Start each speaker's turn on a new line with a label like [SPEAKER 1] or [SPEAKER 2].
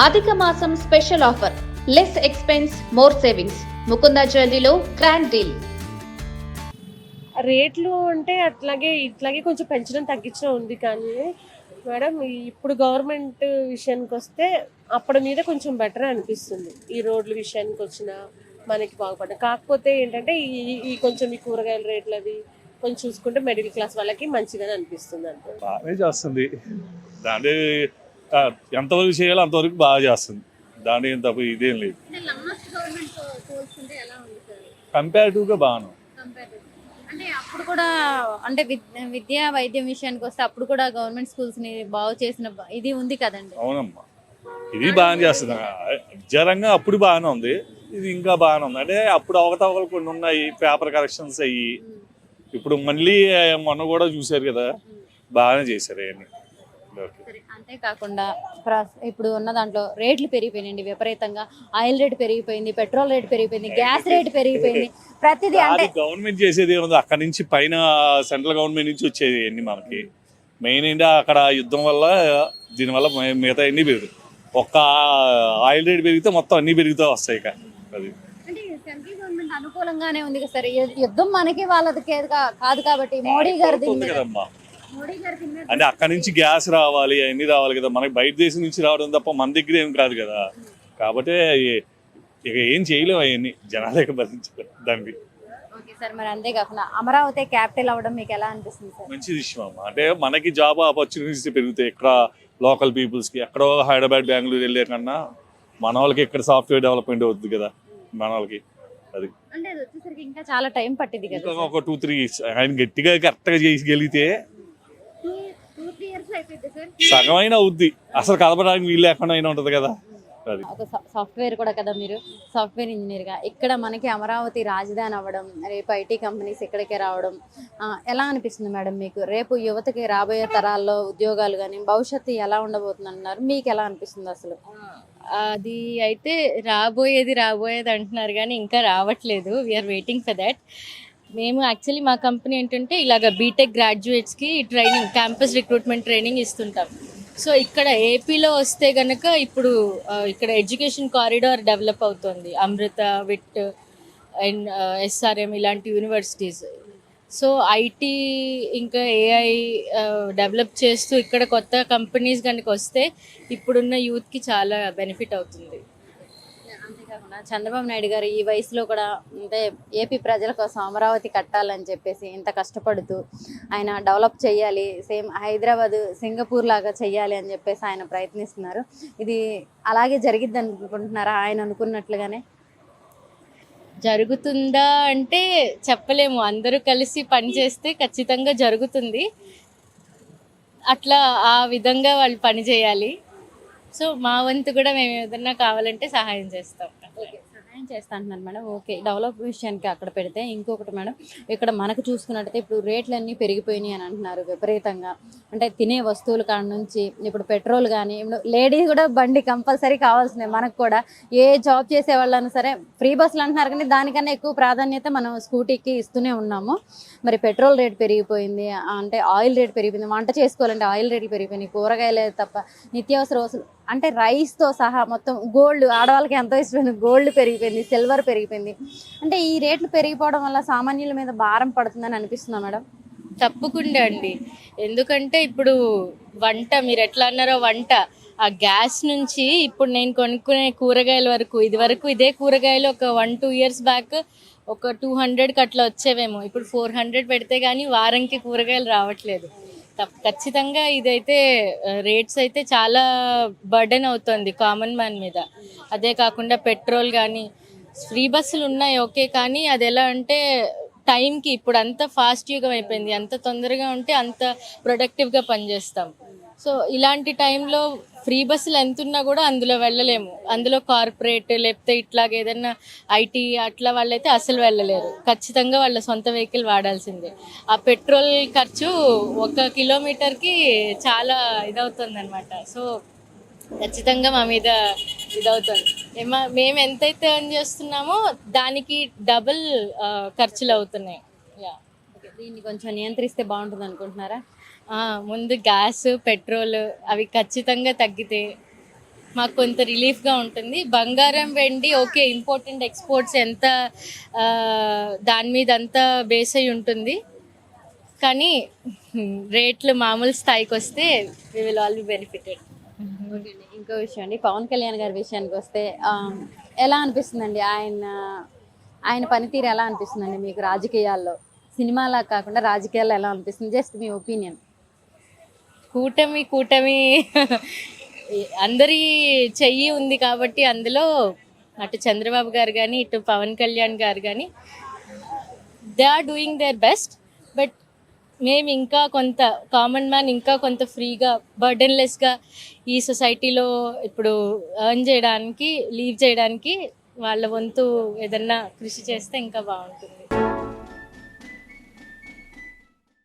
[SPEAKER 1] అధిక మాసం special offer, less expense more savings. Mukunda జ్యువెలరీలో గ్రాండ్ డీల్.
[SPEAKER 2] రేట్లు అంటే ఇట్లాగే కొంచెం పెంచడం తగ్గించడం ఉంది, కానీ మేడం ఇప్పుడు గవర్నమెంట్ విషయానికి వస్తే అప్పటి మీద కొంచెం బెటర్ అనిపిస్తుంది. ఈ రోడ్ల విషయానికి వచ్చినా మనకి బాగుపడ్డా. కాకపోతే ఏంటంటే ఈ కొంచెం ఈ కూరగాయల రేట్లు అవి కొంచెం చూసుకుంటే మిడిల్ క్లాస్ వాళ్ళకి మంచిగానే అనిపిస్తుంది అంటే.
[SPEAKER 3] బాగానే చేస్తుంది. దాని ఎంతవరకు చేయాలో అంతవరకు బాగా చేస్తుంది. దాని ఏం తప్ప ఇదేం లేదు. కంపారిటివ్గా బాగాను.
[SPEAKER 4] అంటే అప్పుడు కూడా అంటే విద్యా వైద్యం విషయానికి వస్తే అప్పుడు కూడా గవర్నమెంట్ స్కూల్స్ ని బాగు చేసిన ఇది ఉంది కదండి.
[SPEAKER 3] అవునమ్మా, ఇది బాగానే చేస్తుంది. విద్యారంగం అప్పుడు బాగానే ఉంది, ఇది ఇంకా బాగానే ఉంది. అంటే అప్పుడు అవకతవకలు కొన్ని ఉన్నాయి, పేపర్ కరెక్షన్స్ అయ్యి. ఇప్పుడు మళ్ళీ మొన్న కూడా చూశారు కదా, బాగానే చేశారు అవన్నీ.
[SPEAKER 4] అంతేకాకుండా ఇప్పుడు ఉన్న దాంట్లో రేట్లు పెరిగిపోయినాయండి విపరీతంగా. ఆయిల్ రేట్ పెరిగిపోయింది, పెట్రోల్ రేట్ పెరిగిపోయింది, గ్యాస్ రేట్ పెరిగిపోయింది. ప్రతిదీ అంటే
[SPEAKER 3] గవర్నమెంట్ చేసేది ఏముంది, అక్కడ నుంచి పైన సెంట్రల్ గవర్నమెంట్ నుంచి వచ్చేది అన్ని మనకి. మెయిన్ ఏంటి, అక్కడ యుద్ధం వల్ల దీనివల్ల మిగతా అన్ని పెరుగుతాయి. ఒక్క ఆయిల్ రేట్ పెరిగితే మొత్తం అన్ని పెరుగుతూ వస్తాయి. ఇక అది
[SPEAKER 4] అంటే సెంట్రల్ గవర్నమెంట్ అనుకూలంగానే ఉంది కదా సార్. యుద్ధం మనకి వాళ్ళది కాదు కాబట్టి మోడీ గారు
[SPEAKER 3] కదమ్మా. అంటే అక్కడ నుంచి గ్యాస్ రావాలి, అన్ని రావాలి కదా, మనకి బయట దేశం నుంచి రావడం తప్ప మన దగ్గర ఏం కాదు కదా. కాబట్టి ఇక ఏం చేయలేము, అవన్నీ జనాలకి భరించలేము దానికి.
[SPEAKER 4] మరి అంతేకాకుండా అమరావతి క్యాపిటల్ అవ్వడం మీకు ఎలా అనిపిస్తుంది సార్?
[SPEAKER 3] మంచి విషయం అమ్మా. అంటే మనకి జాబ్ ఆపర్చునిటీస్ పెరుగుతాయి ఇక్కడ లోకల్ పీపుల్స్ కి. ఎక్కడో హైదరాబాద్, బెంగళూరు వెళ్ళే కన్నా మన వాళ్ళకి ఇక్కడ సాఫ్ట్వేర్ డెవలప్మెంట్ అవుతుంది కదా మన వాళ్ళకి. అది
[SPEAKER 4] అంటే అది వచ్చేసరికి ఇంకా చాలా టైం పట్టింది కదా,
[SPEAKER 3] ఒక 2-3 years ఆయన గట్టిగా కరెక్ట్గా చేయగలిగితే సగం అయినా అవుద్ది. అసలు కదపడానికి వీలు లేకుండా అయినా ఉంటది కదా.
[SPEAKER 4] ఒక సాఫ్ట్వేర్ కూడా కదా మీరు, సాఫ్ట్వేర్ ఇంజనీర్ గా. ఇక్కడ మనకి అమరావతి రాజధాని అవ్వడం, రేపు ఐటీ కంపెనీస్ ఇక్కడికే రావడం ఎలా అనిపిస్తుంది మేడం మీకు? రేపు యువతకి రాబోయే తరాల్లో ఉద్యోగాలు కానీ భవిష్యత్తు ఎలా ఉండబోతుంది అన్నారు, మీకు ఎలా అనిపిస్తుంది అసలు?
[SPEAKER 5] అది అయితే రాబోయేది అంటున్నారు కానీ ఇంకా రావట్లేదు. We are waiting for that. మేము యాక్చువల్లీ మా కంపెనీ ఏంటంటే ఇలాగ బీటెక్ గ్రాడ్యుయేట్స్కి ట్రైనింగ్, క్యాంపస్ రిక్రూట్మెంట్ ట్రైనింగ్ ఇస్తుంటాం. సో ఇక్కడ ఏపీలో వస్తే కనుక ఇప్పుడు ఇక్కడ ఎడ్యుకేషన్ కారిడార్ డెవలప్ అవుతుంది, అమృత, విట్ అండ్ ఎస్ఆర్ఎం ఇలాంటి యూనివర్సిటీస్. సో ఐటీ ఇంకా ఏఐ డెవలప్ చేస్తూ ఇక్కడ కొత్త కంపెనీస్ కనుక వస్తే ఇప్పుడున్న యూత్కి చాలా బెనిఫిట్ అవుతుంది.
[SPEAKER 4] అంతేకాకుండా చంద్రబాబు నాయుడు గారు ఈ వయసులో కూడా అంటే ఏపీ ప్రజల కోసం అమరావతి కట్టాలని చెప్పేసి ఇంత కష్టపడుతూ ఆయన డెవలప్ చేయాలి, సేమ్ హైదరాబాద్, సింగపూర్ లాగా చేయాలి అని చెప్పేసి ఆయన ప్రయత్నిస్తున్నారు. ఇది అలాగే జరిగిద్ది అనుకుంటున్నారా ఆయన అనుకున్నట్లుగానే?
[SPEAKER 5] జరుగుతుందా అంటే చెప్పలేము. అందరూ కలిసి పని చేస్తే ఖచ్చితంగా జరుగుతుంది. అట్లా ఆ విధంగా వాళ్ళు పని చేయాలి. సో మా వంతు కూడా మేము ఏదన్నా కావాలంటే సహాయం చేస్తాం.
[SPEAKER 4] సహాయం చేస్తా అంటున్నారు మేడం. ఓకే, డెవలప్ విషయానికి అక్కడ పెడితే ఇంకొకటి మేడం, ఇక్కడ మనకు చూసుకున్నట్టయితే ఇప్పుడు రేట్లు అన్నీ పెరిగిపోయినాయి అని అంటున్నారు విపరీతంగా. అంటే తినే వస్తువుల కాడ నుంచి ఇప్పుడు పెట్రోల్ కానీ, ఇప్పుడు లేడీస్ కూడా బండి కంపల్సరీ కావాల్సినవి. మనకు కూడా ఏ జాబ్ చేసే వాళ్ళని సరే ఫ్రీ బస్సులు అంటున్నారు, కానీ దానికన్నా ఎక్కువ ప్రాధాన్యత మనం స్కూటీకి ఇస్తూనే ఉన్నాము. మరి పెట్రోల్ రేట్ పెరిగిపోయింది, అంటే ఆయిల్ రేట్ పెరిగిపోయింది, వంట చేసుకోవాలంటే ఆయిల్ రేట్లు పెరిగిపోయినాయి, కూరగాయలే తప్ప నిత్యావసర వస్తువులు అంటే రైస్తో సహా మొత్తం, గోల్డ్ ఆడవాళ్ళకి ఎంతో ఇష్టమైంది గోల్డ్ పెరిగిపోయింది, సిల్వర్ పెరిగిపోయింది. అంటే ఈ రేట్లు పెరిగిపోవడం వల్ల సామాన్యుల మీద భారం పడుతుందని అనిపిస్తుందా మేడం?
[SPEAKER 5] తప్పకుండా అండి. ఎందుకంటే ఇప్పుడు వంట, మీరు ఎట్లా అన్నారో వంట, ఆ గ్యాస్ నుంచి ఇప్పుడు నేను కొనుక్కునే కూరగాయల వరకు, ఇది వరకు ఇదే కూరగాయలు ఒక 1-2 years బ్యాక్ ఒక 200కి అట్లా వచ్చేవేమో, ఇప్పుడు 400 పెడితే కానీ వారంకి కూరగాయలు రావట్లేదు. ఖచ్చితంగా ఇదైతే రేట్స్ అయితే చాలా బర్డెన్ అవుతుంది కామన్ మ్యాన్ మీద. అదే కాకుండా పెట్రోల్ కానీ, ఫ్రీ బస్సులు ఉన్నాయి ఓకే, కానీ అది ఎలా అంటే టైంకి, ఇప్పుడు అంత ఫాస్ట్ యుగం అయిపోయింది, ఎంత తొందరగా ఉంటే అంత ప్రొడక్టివ్గా పనిచేస్తాం. సో ఇలాంటి టైంలో ఫ్రీ బస్సులు ఎంత ఉన్నా కూడా అందులో వెళ్ళలేము. అందులో కార్పొరేట్ లేకపోతే ఇట్లాగ ఏదైనా ఐటీ అట్లా వాళ్ళైతే అసలు వెళ్ళలేరు. ఖచ్చితంగా వాళ్ళ సొంత వెహికల్ వాడాల్సిందే. ఆ పెట్రోల్ ఖర్చు 1 కిలోమీటర్కి చాలా ఇదవుతుంది అనమాట. సో ఖచ్చితంగా మా మీద ఇదవుతుంది. మేము ఎంతైతే ఎర్న్ చేస్తున్నామో దానికి డబుల్ ఖర్చులు అవుతున్నాయి.
[SPEAKER 4] దీన్ని కొంచెం నియంత్రిస్తే బాగుంటుంది అనుకుంటున్నారా?
[SPEAKER 5] ముందు గ్యాస్, పెట్రోల్ అవి ఖచ్చితంగా తగ్గితే మాకు కొంత రిలీఫ్గా ఉంటుంది. బంగారం వెండి ఓకే ఇంపార్టెంట్ ఎక్స్పోర్ట్స్ ఎంత దాని మీద అంతా బేస్ అయి ఉంటుంది, కానీ రేట్లు మామూలు స్థాయికి వస్తే we will all be benefited.
[SPEAKER 4] Okay అండి. ఇంకో విషయం అండి, పవన్ కళ్యాణ్ గారి విషయానికి వస్తే ఎలా అనిపిస్తుందండి ఆయన పనితీరు ఎలా అనిపిస్తుందండి మీకు రాజకీయాల్లో? సినిమాలా కాకుండా రాజకీయాల్లో ఎలా అనిపిస్తుంది? జస్ట్ మీ ఒపీనియన్.
[SPEAKER 5] కూటమి అందరి చెయ్యి ఉంది కాబట్టి అందులో అటు చంద్రబాబు గారు కానీ ఇటు పవన్ కళ్యాణ్ గారు కానీ they are doing their best. But మేము ఇంకా కొంత కామన్ మ్యాన్ ఇంకా కొంత ఫ్రీగా బర్డెన్లెస్గా ఈ సొసైటీలో ఇప్పుడు ఎర్న్ చేయడానికి లీవ్ చేయడానికి వాళ్ళ వంతు ఏదన్నా కృషి చేస్తే ఇంకా బాగుంటుంది.